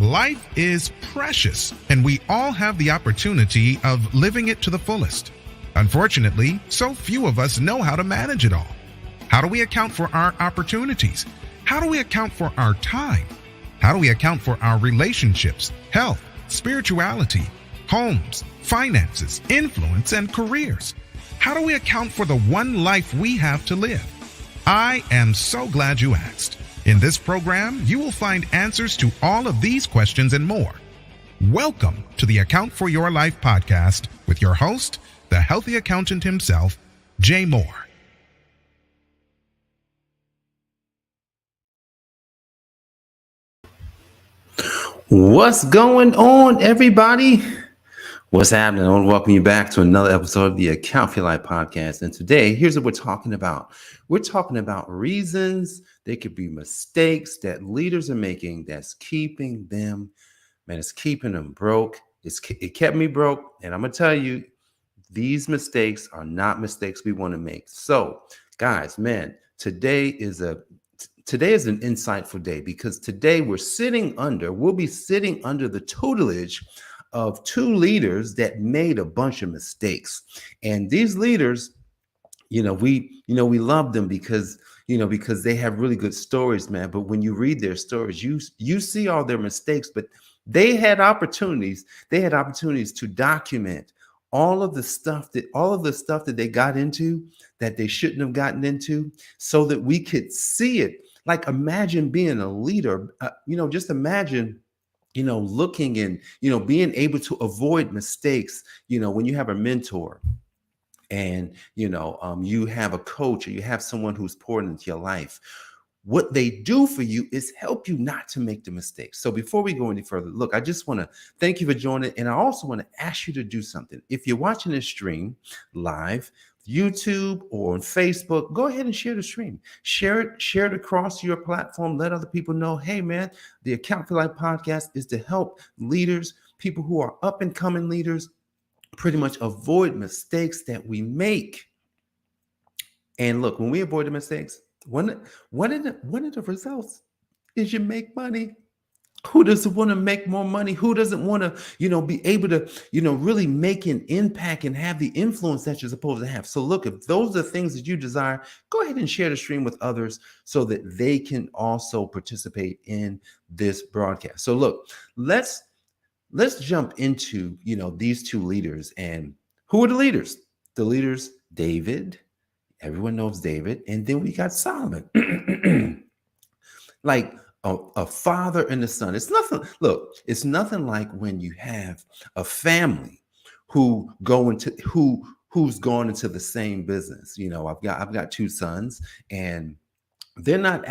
Life is precious, and we all have the opportunity of living it to the fullest. Unfortunately, so few of us know how to manage it all. How do we account for our opportunities? How do we account for our time? How do we account for our relationships, health, spirituality, homes, finances, influence, and careers? How do we account for the one life we have to live? I am so glad you asked. In this program, you will find answers to all of these questions and more. Welcome to the Account for Your Life podcast with your host, the healthy accountant himself, Jay Moore. What's going on, everybody? What's happening? I want to welcome you back to another episode of the Account for Your Life podcast. And today, here's what we're talking about. We're talking about reasons there could be mistakes that leaders are making that's keeping them, it's keeping them broke. It kept me broke. And I'm going to tell you, these mistakes are not mistakes we want to make. So, guys, today is an insightful day because today we'll be sitting under the tutelage of two leaders that made a bunch of mistakes. And these leaders, we love them because they have really good stories, man. But when you read their stories, you see all their mistakes, but they had opportunities to document all of the stuff that they got into that they shouldn't have gotten into so that we could see it. Like, imagine being a leader, just imagine, looking and, being able to avoid mistakes, when you have a mentor and, you have a coach or you have someone who's poured into your life. What they do for you is help you not to make the mistakes. So before we go any further, look, I just want to thank you for joining. And I also want to ask you to do something. If you're watching this stream live, YouTube or on Facebook, go ahead and share the stream. Share it across your platform. Let other people know, hey, man, the Account for Life podcast is to help leaders, people who are up and coming leaders, pretty much avoid mistakes that we make. And look, when we avoid the mistakes, one of the results is you make money. Who doesn't want to make more money? Who doesn't want to, be able to, really make an impact and have the influence that you're supposed to have? So look, if those are things that you desire, go ahead and share the stream with others so that they can also participate in this broadcast. So look, let's jump into, these two leaders. And who are the leaders? The leaders, David. Everyone knows David. And then we got Solomon. Like a father and a son. It's nothing like when you have a family who's gone into the same business. I've got two sons, and they're not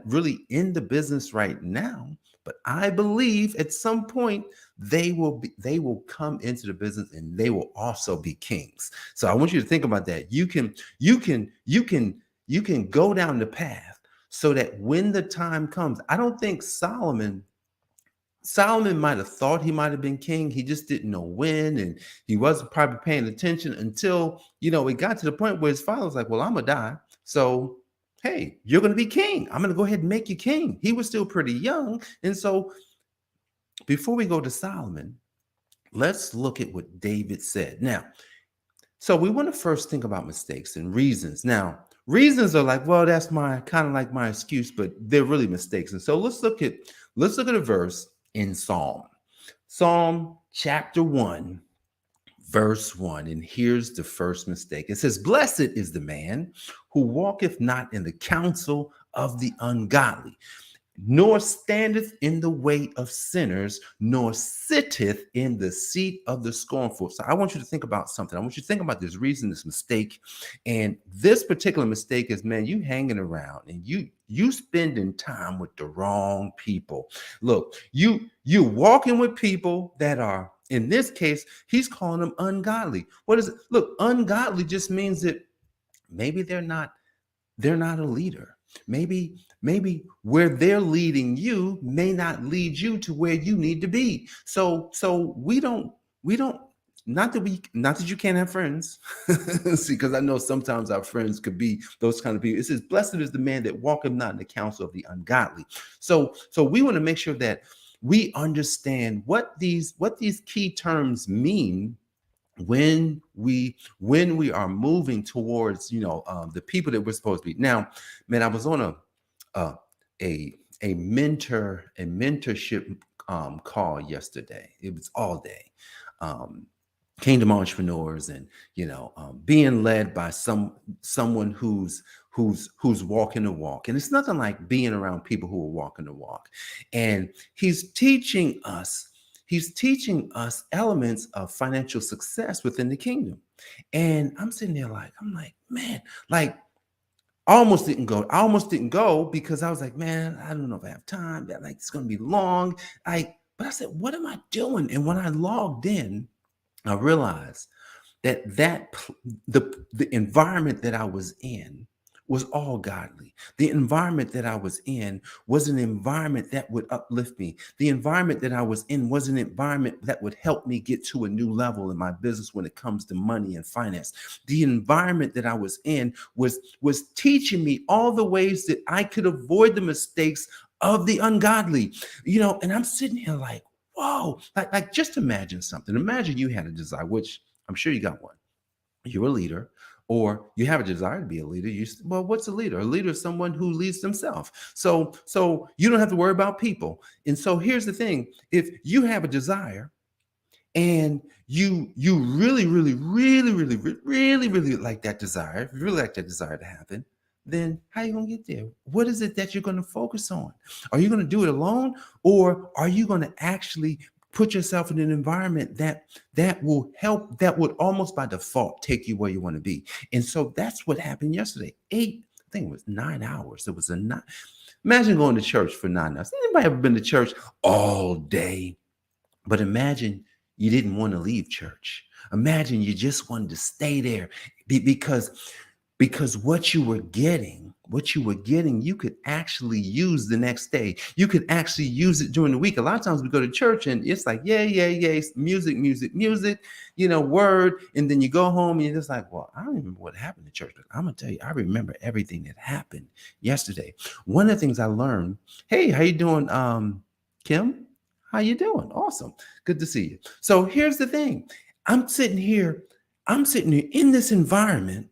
really in the business right now, but I believe at some point they will come into the business and they will also be kings. So I want you to think about that. You can go down the path so that when the time comes, I don't think Solomon might have thought he might have been king. He just didn't know when, and he wasn't probably paying attention until, it got to the point where his father was like, well, I'm going to die. So, hey, you're going to be king. I'm going to go ahead and make you king. He was still pretty young. And so before we go to Solomon, let's look at what David said. Now, so we want to first think about mistakes and reasons. Now, reasons are like, well, that's my excuse, but they're really mistakes. And so let's look at a verse in Psalm chapter 1, verse 1. And here's the first mistake. It says, blessed is the man who walketh not in the counsel of the ungodly, nor standeth in the way of sinners, nor sitteth in the seat of the scornful. So I want you to think about something. I want you to think about this reason, this mistake. And this particular mistake is, man, you hanging around and you spending time with the wrong people. Look, you walking with people that are, in this case, he's calling them ungodly. What is it? Look, ungodly just means that maybe they're not a leader. Maybe where they're leading you may not lead you to where you need to be. So we don't, not that you can't have friends. See, because I know sometimes our friends could be those kind of people. It says, blessed is the man that walketh not in the counsel of the ungodly. So we want to make sure that we understand what these key terms mean when we are moving towards the people that we're supposed to be. Now, man, I was on uh, a mentorship call yesterday. It was all day. Um, Kingdom entrepreneurs, and being led by someone who's walking the walk. And it's nothing like being around people who are walking the walk. And he's teaching us elements of financial success within the kingdom. And I'm sitting there I'm like, man, like I almost didn't go because I was like, man, I don't know if I have time. That like it's gonna be long. But I said, what am I doing? And when I logged in, I realized the environment that I was in was all godly. The environment that I was in was an environment that would uplift me. The environment that I was in was an environment that would help me get to a new level in my business when it comes to money and finance. The environment that I was in was teaching me all the ways that I could avoid the mistakes of the ungodly. And I'm sitting here like, whoa, like just imagine something. Imagine you had a desire, which I'm sure you got one. You're a leader, or you have a desire to be a leader. Well, what's a leader? A leader is someone who leads themselves. So you don't have to worry about people. And so here's the thing: if you have a desire and you really, really, really, really, really, really like that desire, if you really like that desire to happen, then how are you going to get there? What is it that you're going to focus on? Are you going to do it alone, or are you going to actually put yourself in an environment that will help, that would almost by default take you where you want to be? And so that's what happened yesterday. I think it was 9 hours. It was imagine going to church for 9 hours. Anybody ever been to church all day? But imagine you didn't want to leave church. Imagine you just wanted to stay there because what you were getting, you could actually use the next day. You could actually use it during the week. A lot of times we go to church and it's like, yay, music, word. And then you go home and you're just like, well, I don't remember what happened to church. But I'm going to tell you, I remember everything that happened yesterday. One of the things I learned, hey, how you doing, Kim? How you doing? Awesome. Good to see you. So here's the thing. I'm sitting here in this environment,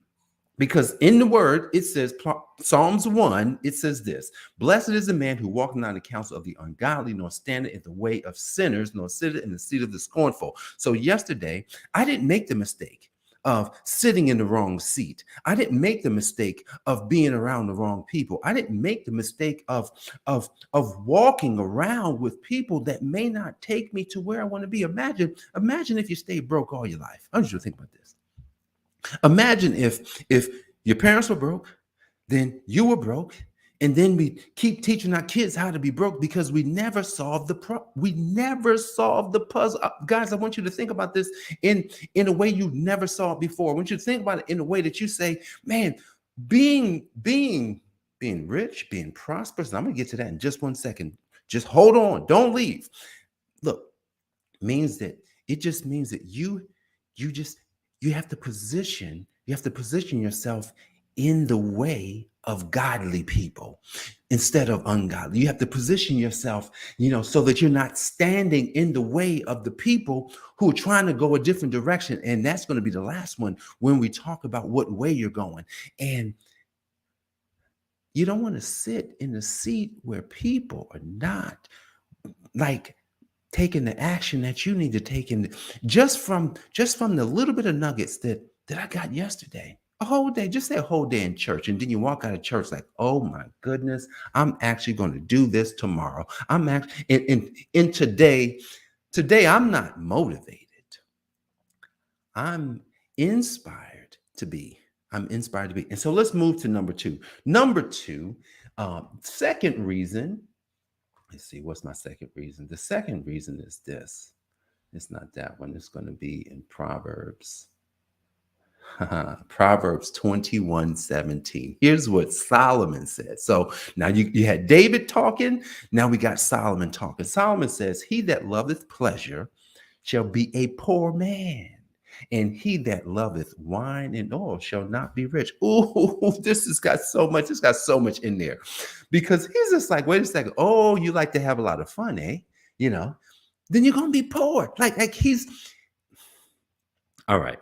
because in the word, it says, Psalms 1, it says this: blessed is the man who walketh not in the counsel of the ungodly, nor standeth in the way of sinners, nor sitteth in the seat of the scornful. So yesterday, I didn't make the mistake of sitting in the wrong seat. I didn't make the mistake of being around the wrong people. I didn't make the mistake of walking around with people that may not take me to where I want to be. Imagine if you stayed broke all your life. I want you to think about this. Imagine if your parents were broke, then you were broke, and then we keep teaching our kids how to be broke because we never solved the puzzle. Guys, I want you to think about this in a way you never saw it before. I want you to think about it in a way that you say, man, being rich, being prosperous. And I'm gonna get to that in just 1 second. Just hold on, don't leave. Look, it just means that you have to position yourself in the way of godly people instead of ungodly. You have to position yourself, so that you're not standing in the way of the people who are trying to go a different direction. And that's going to be the last one when we talk about what way you're going. And you don't want to sit in the seat where people are not like taking the action that you need to take in just from the little bit of nuggets that I got yesterday. A whole day, just say a whole day in church, and then you walk out of church like, oh my goodness, I'm actually going to do this tomorrow. I'm actually in today I'm not motivated. I'm inspired to be. And so let's move to number two. Second reason. Let's see, what's my second reason? The second reason is this. It's not that one. It's going to be in Proverbs. Proverbs 21:17. Here's what Solomon said. So now you had David talking. Now we got Solomon talking. Solomon says, he that loveth pleasure shall be a poor man, and he that loveth wine and oil shall not be rich. Ooh, this has got so much. It's got so much in there, because he's just like, wait a second. Oh, you like to have a lot of fun, eh? you know, then you're gonna be poor. Like he's all right.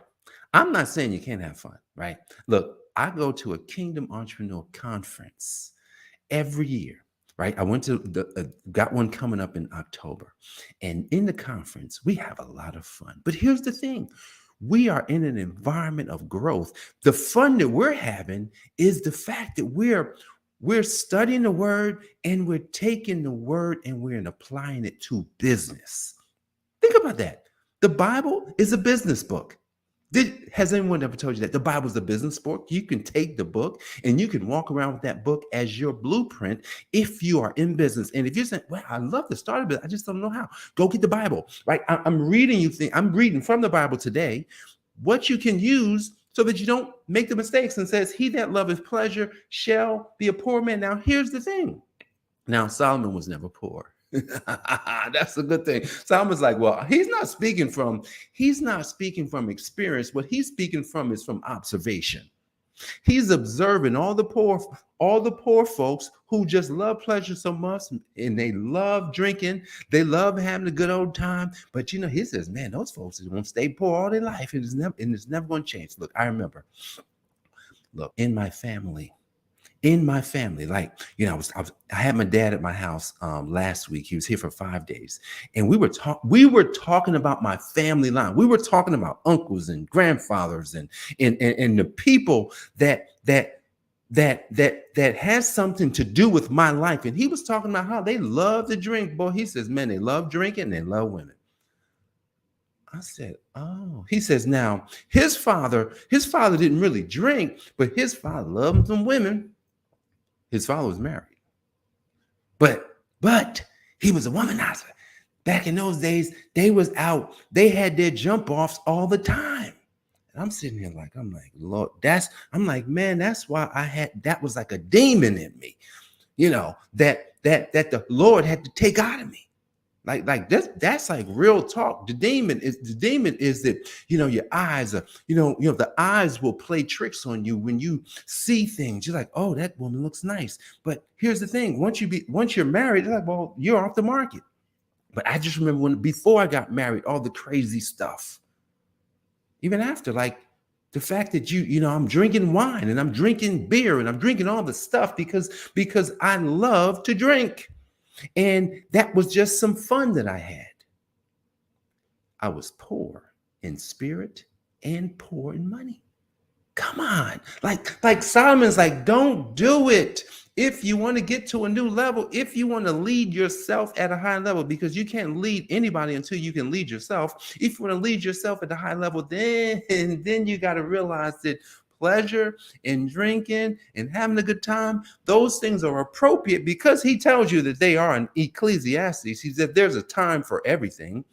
I'm not saying you can't have fun, right? Look, I go to a Kingdom Entrepreneur Conference every year, right? I went to got one coming up in October. And in the conference, we have a lot of fun. But here's the thing. We are in an environment of growth. The fun that we're having is the fact that we're studying the word and we're taking the word and we're applying it to business. Think about that. The Bible is a business book. Has anyone ever told you that the Bible is a business book? You can take the book and you can walk around with that book as your blueprint if you are in business. And if you're saying, "Well, I love to start a business, I just don't know how," go get the Bible. Right? I'm reading I'm reading from the Bible today what you can use so that you don't make the mistakes. And says, "He that loveth pleasure shall be a poor man." Now, here's the thing. Now, Solomon was never poor. That's a good thing. Solomon's like, well, he's not speaking from experience. What he's speaking from is from observation. He's observing all the poor folks who just love pleasure so much and they love drinking, they love having a good old time. But he says, man, those folks are gonna stay poor all their life, and it's never gonna change. Look, I remember, in my family, like, I had my dad at my house last week. He was here for 5 days, and we were talking about my family line. We were talking about uncles and grandfathers and the people that has something to do with my life. And he was talking about how they love to drink. Boy, he says, man, they love drinking and they love women. I said, oh. He says, now his father didn't really drink, but his father loved some women. His father was married, but he was a womanizer. Back in those days, they was out. They had their jump offs all the time. And I'm sitting here I'm like, Lord, man, that's why that was like a demon in me, that the Lord had to take out of me. Like that's like real talk. The demon is that, your eyes are, the eyes will play tricks on you when you see things. You're like, oh, that woman looks nice. But here's the thing. Once you're married, it's like, well, you're off the market. But I just remember before I got married, all the crazy stuff. Even after, like the fact that I'm drinking wine and I'm drinking beer and I'm drinking all the stuff because I love to drink. And that was just some fun that I had. I was poor in spirit and poor in money. Come on. Like Solomon's like, don't do it. If you want to get to a new level, if you want to lead yourself at a high level, because you can't lead anybody until you can lead yourself. If you want to lead yourself at a high level, then you got to realize that pleasure and drinking and having a good time, those things are appropriate because he tells you that they are in Ecclesiastes. He said there's a time for everything,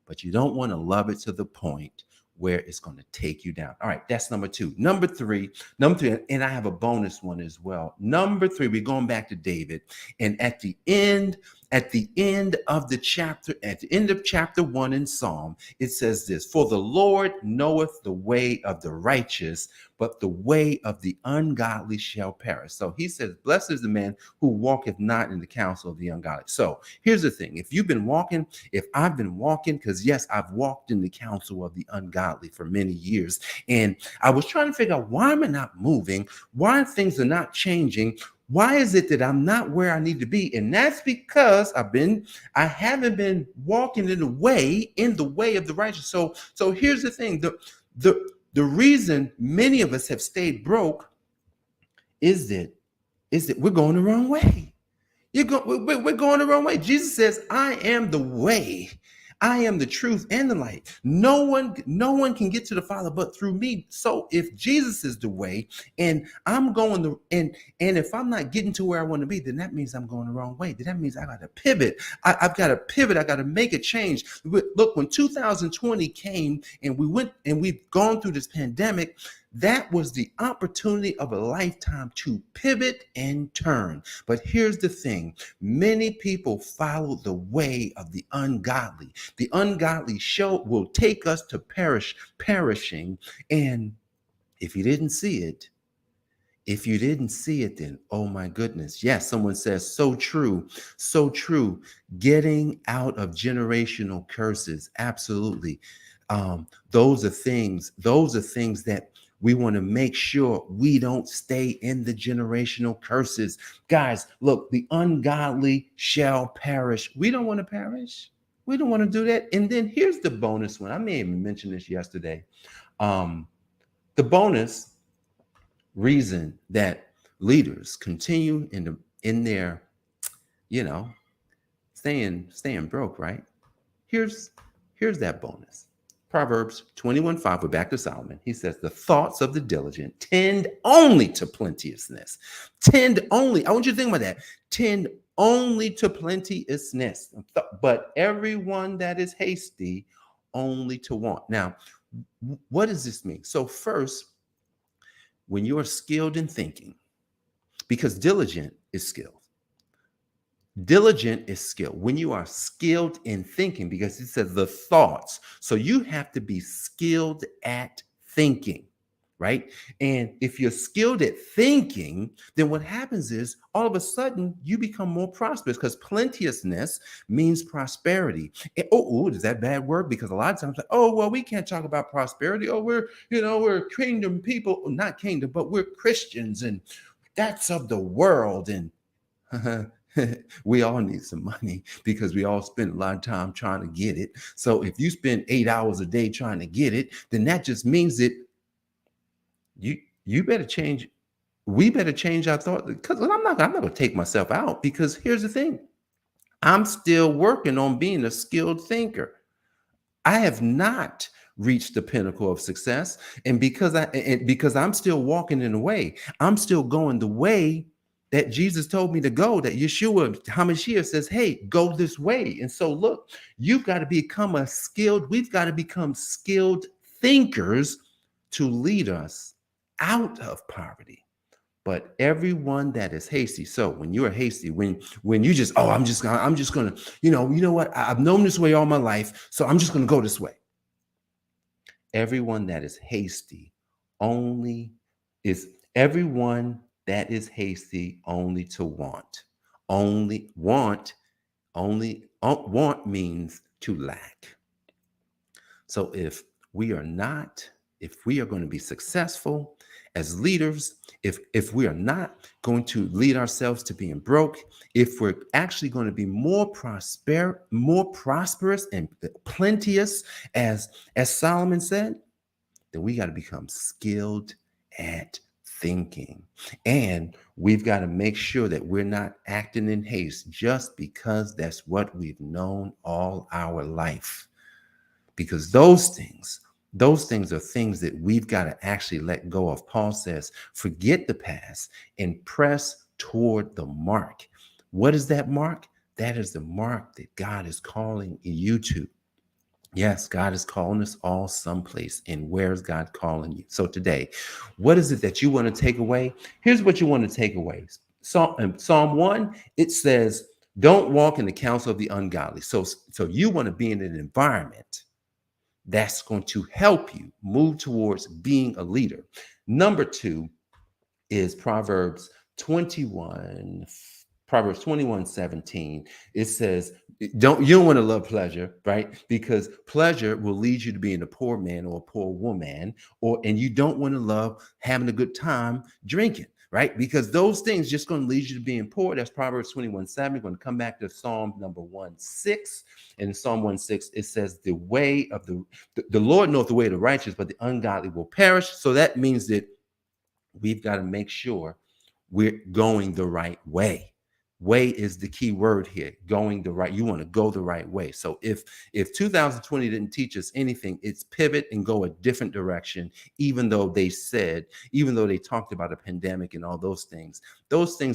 but you don't want to love it to the point where it's going to take you down. All right, that's number two. Number three, and I have a bonus one as well. Number three, we're going back to David, and at the end of the chapter, at the end of chapter 1 in Psalm, it says this: "For the Lord knoweth the way of the righteous, but the way of the ungodly shall perish." So he says, blessed is the man who walketh not in the counsel of the ungodly. So here's the thing. If I've been walking, because yes, I've walked in the counsel of the ungodly for many years, and I was trying to figure out, why am I not moving? Why things are not changing? Why is it that I'm not where I need to be? And that's because I haven't been walking in the way of the righteous. So here's the thing. The reason many of us have stayed broke is that we're going the wrong way. We're going the wrong way. Jesus says, I am the way. I am the truth and the light. No one can get to the Father but through me. So if Jesus is the way, and I'm going and if I'm not getting to where I want to be, then that means I'm going the wrong way. Then that means I got to pivot. I've got to pivot. I got to make a change. Look, when 2020 came and we've gone through this pandemic, that was the opportunity of a lifetime to pivot and turn. But here's the thing. Many people follow the way of the ungodly. The ungodly will take us to perishing. And if you didn't see it, If you didn't see it, then oh my goodness. Yes, someone says, so true, so true. Getting out of generational curses. Absolutely. Those are things that we want to make sure we don't stay in the generational curses. Guys, look, the ungodly shall perish. We don't want to perish. We don't want to do that. And then here's the bonus one. I may even mention this yesterday. The bonus reason that leaders continue in their, you know, staying broke, right? Here's that bonus. Proverbs 21:5, we're back to Solomon. He says, the thoughts of the diligent tend only to plenteousness. Tend only, I want you to think about that. Tend only to plenteousness. But everyone that is hasty, only to want. Now, what does this mean? So first, when you are skilled in thinking, because diligent is skilled. Diligent is skill. When you are skilled in thinking, because it says the thoughts. So you have to be skilled at thinking, right? And if you're skilled at thinking, then what happens is all of a sudden you become more prosperous because plenteousness means prosperity. And, is that bad word? Because a lot of times, we can't talk about prosperity. We're kingdom people, not kingdom, but we're Christians and that's of the world. And we all need some money because we all spend a lot of time trying to get it. So if you spend 8 hours a day trying to get it, then that just means that you better change. We better change our thought because I'm not going to take myself out because here's the thing. I'm still working on being a skilled thinker. I have not reached the pinnacle of success. And because I'm still walking in the way, I'm still going the way that Jesus told me to go, that Yeshua HaMashiach says, hey, go this way. And so look, we've got to become skilled thinkers to lead us out of poverty. But everyone that is hasty. So when you are hasty, when you just, I'm just gonna, you know what? I've known this way all my life, so I'm just gonna go this way. Everyone that is hasty only to want. Want means to lack. So if we are going to be successful as leaders, if we are not going to lead ourselves to being broke, if we're actually going to be more prosperous and plenteous, as Solomon said, then we got to become skilled at thinking. And we've got to make sure that we're not acting in haste just because that's what we've known all our life. Because those things are things that we've got to actually let go of. Paul says, forget the past and press toward the mark. What is that mark? That is the mark that God is calling you to. Yes, God is calling us all someplace. And where's God calling you? So today, what is it that you want to take away? Here's what you want to take away. Psalm 1, it says, don't walk in the counsel of the ungodly. So you want to be in an environment that's going to help you move towards being a leader. Number 2 is Proverbs 21:17. It says, you don't want to love pleasure, right? Because pleasure will lead you to being a poor man or a poor woman, and you don't want to love having a good time drinking, right? Because those things just going to lead you to being poor. That's Proverbs 21:7. We're going to come back to Psalm number 1:6. In Psalm 1:6, it says, the way of the Lord knoweth the way of the righteous, but the ungodly will perish. So that means that we've got to make sure we're going the right way. Way is the key word here. You want to go the right way. So if 2020 didn't teach us anything, it's pivot and go a different direction, even though they talked about a pandemic and all those things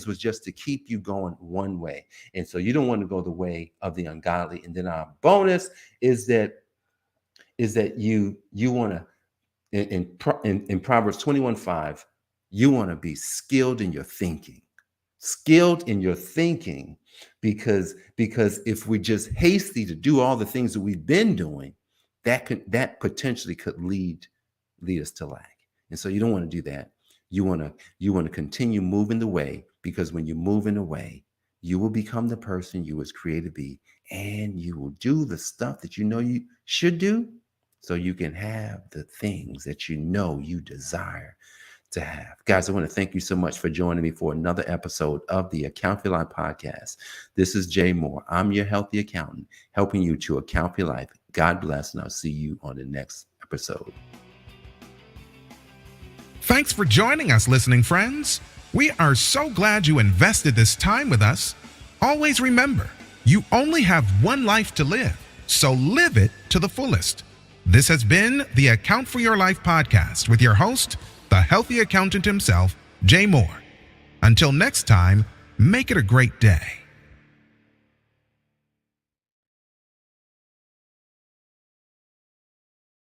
was just to keep you going one way. And so you don't want to go the way of the ungodly. And then our bonus is that you want to, in Proverbs 21:5, you want to be skilled in your thinking. Because if we're just hasty to do all the things that we've been doing, that potentially could lead us to lack. And so you don't want to do that. You want to continue moving the way, because when you move in the way, you will become the person you was created to be, and you will do the stuff that you know you should do so you can have the things that you know you desire to have. Guys, I want to thank you so much for joining me for another episode of the Account for Your Life podcast. This is Jay Moore. I'm your healthy accountant, helping you to account for your life. God bless, and I'll see you on the next episode. Thanks for joining us, listening friends. We are so glad you invested this time with us. Always remember, you only have one life to live, so live it to the fullest. This has been the Account for Your Life podcast with your host, the healthy accountant himself, Jay Moore. Until next time, make it a great day.